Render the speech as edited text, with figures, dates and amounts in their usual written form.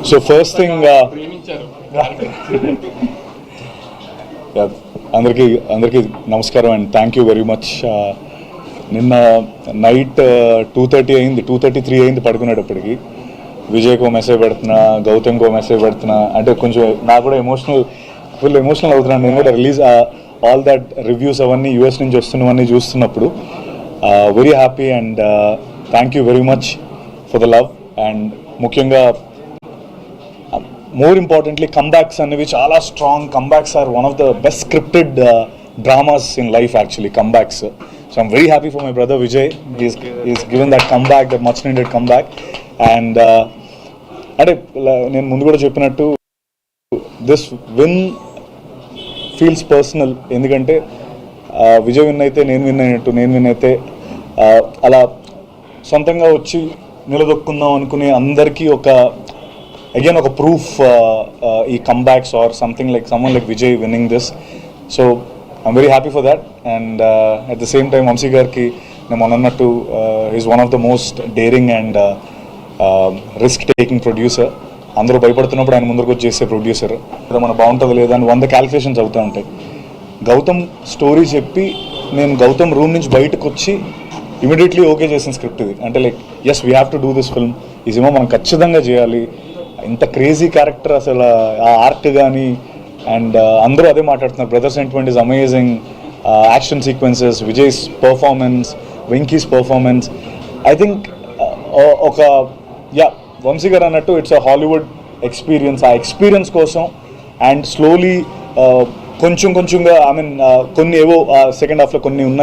So first thing అందరికీ నమస్కారం and thank you very much. నిన్న నైట్ 2:30 అయింది, 2:33 అయింది పడుకునేటప్పటికి. విజయ్కో మెసేజ్ పెడుతున్నా, గౌతమ్కో మెసేజ్ పెడుతున్నా, అంటే కొంచెం నాకు కూడా ఫుల్ ఎమోషనల్ అవుతున్నాను. నేను కూడా రిలీజ్ ఆల్ దట్ రివ్యూస్ అవన్నీ యూఎస్ నుంచి వస్తున్నవన్నీ చూస్తున్నప్పుడు very happy and thank you very much for the love. And ముఖ్యంగా మోర్ ఇంపార్టెంట్లీ కమ్బ్యాక్స్ అనేవి చాలా strong. Comebacks are one of the best scripted dramas in life actually, comebacks. So I'm very happy for my brother Vijay. He's given that comeback, that much needed comeback. And అంటే నేను ముందు కూడా చెప్పినట్టు this win feels personal. ఎందుకంటే Vijay win అయితే నేను win అయినట్టు, నేను విన్ అయితే అలా సొంతంగా వచ్చి నిలదొక్కుందాం అనుకునే అందరికీ ఒక ప్రూఫ్ ఈ comebacks are something like someone like Vijay winning this. So I'm very happy for that. And at the same time Vamshi గారికి నేను మొన్నట్టు is one of the most daring and risk taking producer. అందరూ భయపడుతున్నప్పుడు ఆయన ముందరకు వచ్చి చేసే ప్రొడ్యూసర్. లేదా మన బాగుంటుందో లేదా అని 100 క్యాలిక్యులేషన్స్ అవుతూ ఉంటాయి. గౌతమ్ స్టోరీ చెప్పి నేను గౌతమ్ రూమ్ నుంచి బయటకు వచ్చి ఇమీడియట్లీ ఓకే చేసిన స్క్రిప్ట్ ఇది. అంటే like as we have to do this film, ఈ సినిమా మనం ఖచ్చితంగా చేయాలి. ఇంత క్రేజీ క్యారెక్టర్, అసలు ఆ ఆర్ట్ కానీ, అండ్ అందరూ అదే మాట్లాడుతున్నారు. Brother sentiment is amazing, action sequences, Vijay's performance, Venky's performance. I think Vamsi garu అన్నట్టు ఇట్స్ అ హాలీవుడ్ ఎక్స్పీరియన్స్. ఆ ఎక్స్పీరియన్స్ కోసం అండ్ స్లోలీ కొంచెంగా కొన్ని ఏవో సెకండ్ హాఫ్లో కొన్ని ఉన్నాయి.